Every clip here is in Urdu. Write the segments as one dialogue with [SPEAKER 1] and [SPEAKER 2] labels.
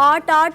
[SPEAKER 1] 8,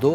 [SPEAKER 2] 2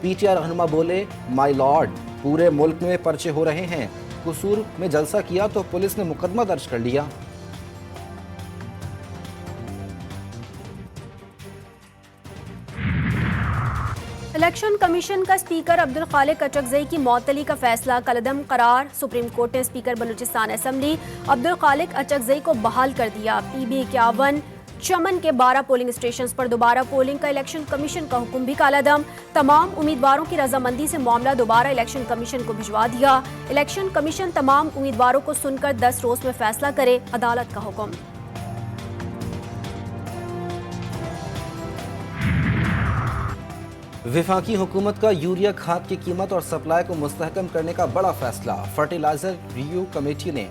[SPEAKER 2] پی ٹی آئی رہنما بولے مائی لارڈ پورے ملک میں پرچے ہو رہے ہیں، قصور میں جلسہ کیا تو پولیس نے مقدمہ درج کر لیا۔
[SPEAKER 1] الیکشن کمیشن کا اسپیکر عبدالخالق اچکزئی کی معطلی کا فیصلہ کالعدم قرار، سپریم کورٹ نے اسپیکر بلوچستان اسمبلی عبدالخالق اچکزئی کو بحال کر دیا۔ پی بی 51 چمن کے 12 پولنگ اسٹیشنز پر دوبارہ پولنگ کا الیکشن کمیشن کا حکم بھی کالعدم، تمام امیدواروں کی رضامندی سے معاملہ دوبارہ الیکشن کمیشن کو بھجوا دیا۔ الیکشن کمیشن تمام امیدواروں کو سن کر 10 روز میں فیصلہ کرے، عدالت کا حکم۔
[SPEAKER 2] وفاقی حکومت کا یوریا کھاد کی قیمت اور سپلائی کو مستحکم کرنے کا بڑا فیصلہ، فرٹیلائزر ریویو کمیٹی نے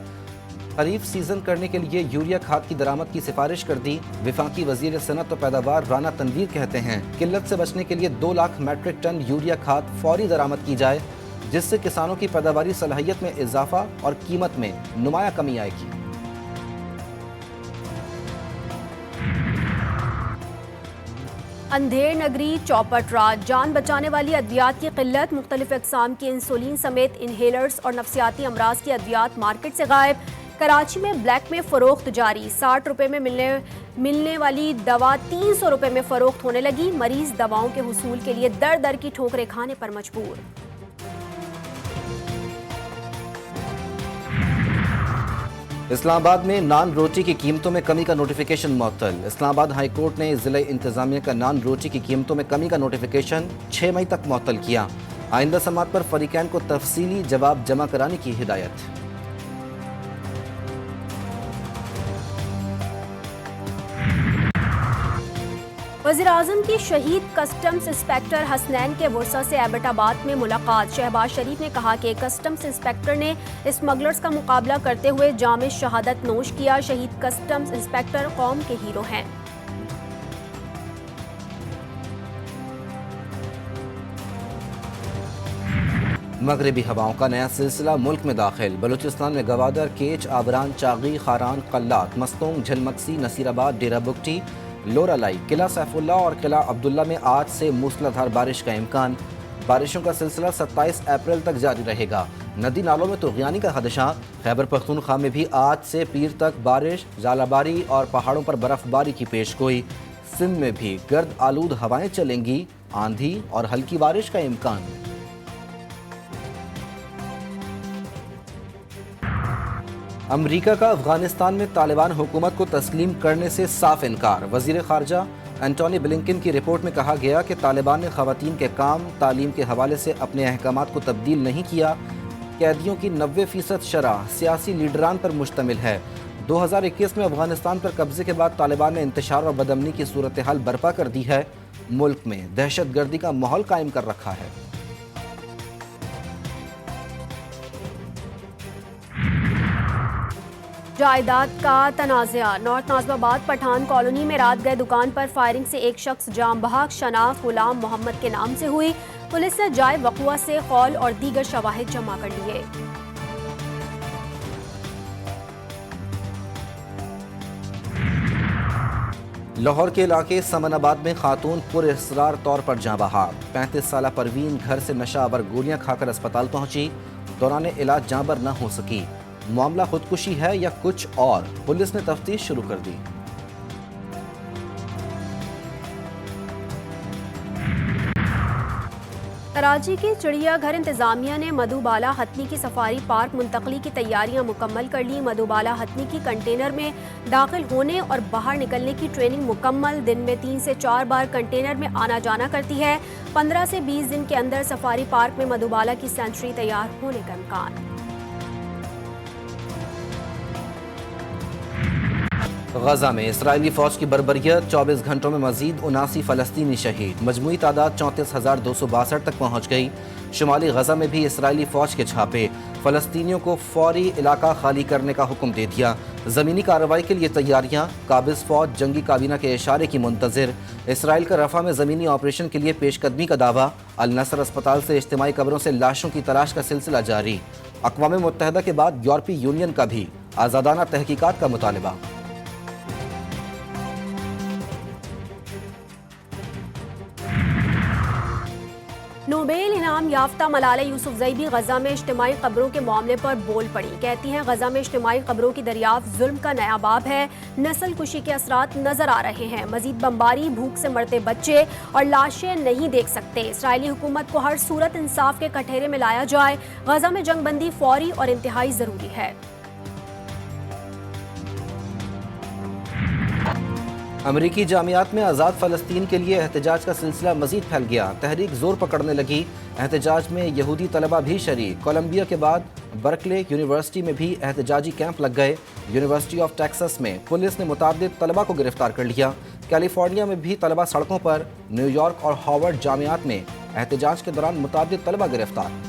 [SPEAKER 2] خریف سیزن کرنے کے لیے یوریا کھاد کی درآمد کی سفارش کر دی۔ وفاقی وزیر صنعت و پیداوار رانا تنویر کہتے ہیں قلت سے بچنے کے لیے 2 لاکھ میٹرک ٹن یوریا کھاد فوری درآمد کی جائے، جس سے کسانوں کی پیداواری صلاحیت میں اضافہ اور قیمت میں نمایاں کمی آئے گی۔
[SPEAKER 1] اندھیر نگری چوپٹ راج، جان بچانے والی ادویات کی قلت، مختلف اقسام کی انسولین سمیت انہیلرز اور نفسیاتی امراض کی ادویات مارکیٹ سے غائب۔ کراچی میں بلیک میں فروخت جاری، 60 روپے میں ملنے والی دوا 300 روپے میں فروخت ہونے لگی، مریض دواؤں کے حصول کے لیے در در کی ٹھوکریں کھانے پر مجبور۔
[SPEAKER 2] اسلام آباد میں نان روٹی کی قیمتوں میں کمی کا نوٹیفیکیشن معطل، اسلام آباد ہائی کورٹ نے ضلع انتظامیہ کا نان روٹی کی قیمتوں میں کمی کا نوٹیفیکیشن 6 مئی تک معطل کیا، آئندہ سماعت پر فریقین کو تفصیلی جواب جمع کرانے کی ہدایت۔
[SPEAKER 1] وزیراعظم کی شہید کسٹمز انسپیکٹر حسنین کے ورثہ سے ایبٹ آباد میں ملاقات، شہباز شریف نے کہا کہ کسٹمز انسپیکٹر نے اسمگلرز کا مقابلہ کرتے ہوئے جام شہادت نوش کیا، شہید کسٹمز انسپیکٹر قوم کے ہیرو ہیں۔
[SPEAKER 2] مغربی ہواؤں کا نیا سلسلہ ملک میں داخل، بلوچستان میں گوادر، کیچ، آبران، چاغی، خاران، قلات، مستونگ، جھلمکسی، نصیر آباد، ڈیرہ بگٹی، لورا لائی، قلعہ سیف اللہ اور قلعہ عبداللہ میں آج سے موسلادھار بارش کا امکان، بارشوں کا سلسلہ 27 اپریل تک جاری رہے گا، ندی نالوں میں طغیانی کا خدشہ، خیبر پختونخوا میں بھی آج سے پیر تک بارش، ژالہ باری اور پہاڑوں پر برف باری کی پیش گوئی، سندھ میں بھی گرد آلود ہوائیں چلیں گی، آندھی اور ہلکی بارش کا امکان۔ امریکہ کا افغانستان میں طالبان حکومت کو تسلیم کرنے سے صاف انکار، وزیر خارجہ اینٹونی بلنکن کی رپورٹ میں کہا گیا کہ طالبان نے خواتین کے کام، تعلیم کے حوالے سے اپنے احکامات کو تبدیل نہیں کیا، قیدیوں کی 90% شرح سیاسی لیڈران پر مشتمل ہے۔ 2021 میں افغانستان پر قبضے کے بعد طالبان نے انتشار اور بدامنی کی صورتحال برپا کر دی ہے، ملک میں دہشت گردی کا ماحول قائم کر رکھا ہے۔
[SPEAKER 1] جائیداد کا تنازعہ، نارتھ ناظم آباد پٹھان کالونی میں رات گئے دکان پر فائرنگ سے ایک شخص جاں بحق، شناخت غلام محمد کے نام سے ہوئی، پولیس نے جائے وقوع سے خول اور دیگر شواہد جمع کر لیے۔
[SPEAKER 2] لاہور کے علاقے سمن آباد میں خاتون پر اصرار طور پر جاں بحق، 35 سالہ پروین گھر سے نشہ آور گولیاں کھا کر اسپتال پہنچی، دوران علاج جاں بر نہ ہو سکی، معاملہ خودکشی ہے یا کچھ اور، پولیس نے تفتیش شروع کر دی۔
[SPEAKER 1] کراچی کی چڑیا گھر انتظامیہ نے مدھوبالا ہتھنی کی سفاری پارک منتقلی کی تیاریاں مکمل کر لی، مدھوبالا ہتھنی کی کنٹینر میں داخل ہونے اور باہر نکلنے کی ٹریننگ مکمل، دن میں 3 سے 4 بار کنٹینر میں آنا جانا کرتی ہے، 15 سے 20 دن کے اندر سفاری پارک میں مدھوبالا کی سینچری تیار ہونے کا امکان۔
[SPEAKER 2] غزہ میں اسرائیلی فوج کی بربریت، 24 گھنٹوں میں مزید 79 فلسطینی شہید، مجموعی تعداد 34,262 تک پہنچ گئی۔ شمالی غزہ میں بھی اسرائیلی فوج کے چھاپے، فلسطینیوں کو فوری علاقہ خالی کرنے کا حکم دے دیا، زمینی کارروائی کے لیے تیاریاں، قابض فوج جنگی کابینہ کے اشارے کی منتظر، اسرائیل کا رفح میں زمینی آپریشن کے لیے پیش قدمی کا دعویٰ، النصر اسپتال سے اجتماعی قبروں سے لاشوں کی تلاش کا سلسلہ جاری، اقوام متحدہ کے بعد یورپی یونین کا بھی آزادانہ تحقیقات کا مطالبہ۔
[SPEAKER 1] نوبیل انعام یافتہ ملالہ یوسفزئی بھی غزہ میں اجتماعی قبروں کے معاملے پر بول پڑی. کہتی ہیں غزہ میں اجتماعی قبروں کی دریافت ظلم کا نیا باب ہے. نسل کشی کے اثرات نظر آ رہے ہیں. مزید بمباری، بھوک سے مرتے بچے اور لاشیں نہیں دیکھ سکتے. اسرائیلی حکومت کو ہر صورت انصاف کے کٹہرے میں لایا جائے. غزہ میں جنگ بندی فوری اور انتہائی ضروری ہے.
[SPEAKER 2] امریکی جامعات میں آزاد فلسطین کے لیے احتجاج کا سلسلہ مزید پھیل گیا. تحریک زور پکڑنے لگی. احتجاج میں یہودی طلبہ بھی شریک. کولمبیا کے بعد برکلے یونیورسٹی میں بھی احتجاجی کیمپ لگ گئے. یونیورسٹی آف ٹیکساس میں پولیس نے متعدد طلبہ کو گرفتار کر لیا. کیلیفورنیا میں بھی طلبہ سڑکوں پر. نیو یارک اور ہارورڈ جامعات میں احتجاج کے دوران متعدد طلبہ گرفتار.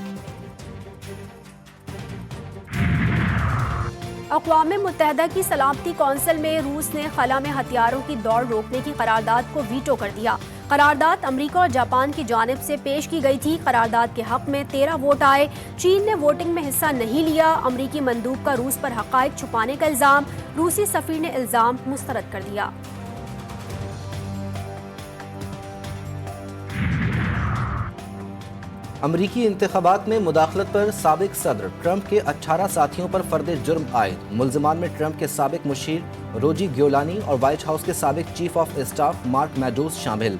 [SPEAKER 1] اقوام متحدہ کی سلامتی کونسل میں روس نے خلا میں ہتھیاروں کی دوڑ روکنے کی قرارداد کو ویٹو کر دیا. قرارداد امریکہ اور جاپان کی جانب سے پیش کی گئی تھی. قرارداد کے حق میں 13 ووٹ آئے. چین نے ووٹنگ میں حصہ نہیں لیا. امریکی مندوب کا روس پر حقائق چھپانے کا الزام. روسی سفیر نے الزام مسترد کر دیا.
[SPEAKER 2] امریکی انتخابات میں مداخلت پر سابق صدر ٹرمپ کے 18 ساتھیوں پر فرد جرم عائد. ملزمان میں ٹرمپ کے سابق مشیر روجی گیولانی اور وائٹ ہاؤس کے سابق chief of staff mark Meadows شامل.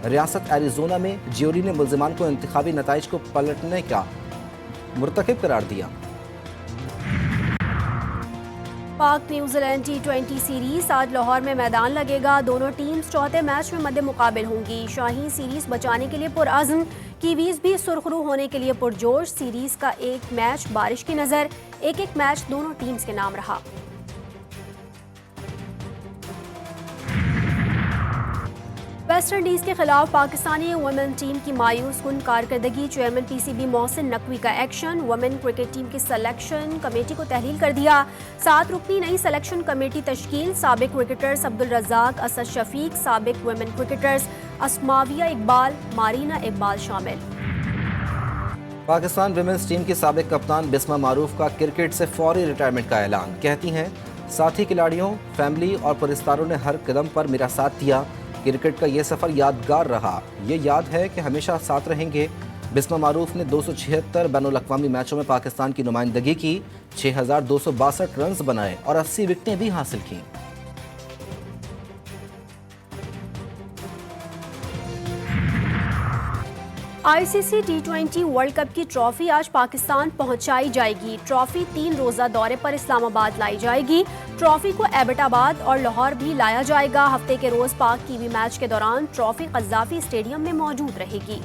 [SPEAKER 2] ریاست ایریزونا میں جیوری نے ملزمان کو انتخابی نتائج کو پلٹنے کا مرتکب قرار دیا.
[SPEAKER 1] پاک نیوزی لینڈ T20 سیریز آج لاہور میں میدان لگے گا. دونوں ٹیمز چوتھے میچ میں مد مقابل ہوں گی. شاہین سیریز بچانے کے لیے پرعزم. کیویز بھی سرخرو ہونے کے لیے پرجوش. سیریز کا ایک میچ بارش کی نظر. ایک میچ دونوں ٹیمز کے نام رہا. ویسٹ انڈیز کے خلاف پاکستانی ویمن ٹیم کی مایوس کن کارکردگی. چیئرمین PCB محسن نقوی کا ایکشن. ویمن کرکٹ ٹیم کی سلیکشن کمیٹی کو تحلیل کر دیا. 7 رکنی نئی سلیکشن کمیٹی تشکیل. سابق کرکٹرز عبدالرزاق، اسد شفیق، سابق ویمن کرکٹرز اسماویہ اقبال، مارینا اقبال شامل.
[SPEAKER 2] پاکستان ویمنز ٹیم کی سابق کپتان بسمہ معروف کا کرکٹ سے فوری ریٹائرمنٹ کا اعلان. کہتی ہیں ساتھی کھلاڑیوں، فیملی اور پرستاروں نے ہر قدم پر میرا ساتھ دیا. کرکٹ کا یہ سفر یادگار رہا. یہ یاد ہے کہ ہمیشہ ساتھ رہیں گے. بسمہ معروف نے 276 بین الاقوامی میچوں میں پاکستان کی نمائندگی کی. 6262 رنز بنائے اور 80 وکٹیں بھی حاصل کیں.
[SPEAKER 1] ICC T20 ورلڈ کپ کی ٹرافی آج پاکستان پہنچائی جائے گی. ٹرافی 3 روزہ دورے پر اسلام آباد لائی جائے گی. ٹرافی کو ایبٹ آباد اور لاہور بھی لایا جائے گا. ہفتے کے روز پاک کیوی میچ کے دوران ٹرافی قذافی اسٹیڈیم میں موجود رہے گی.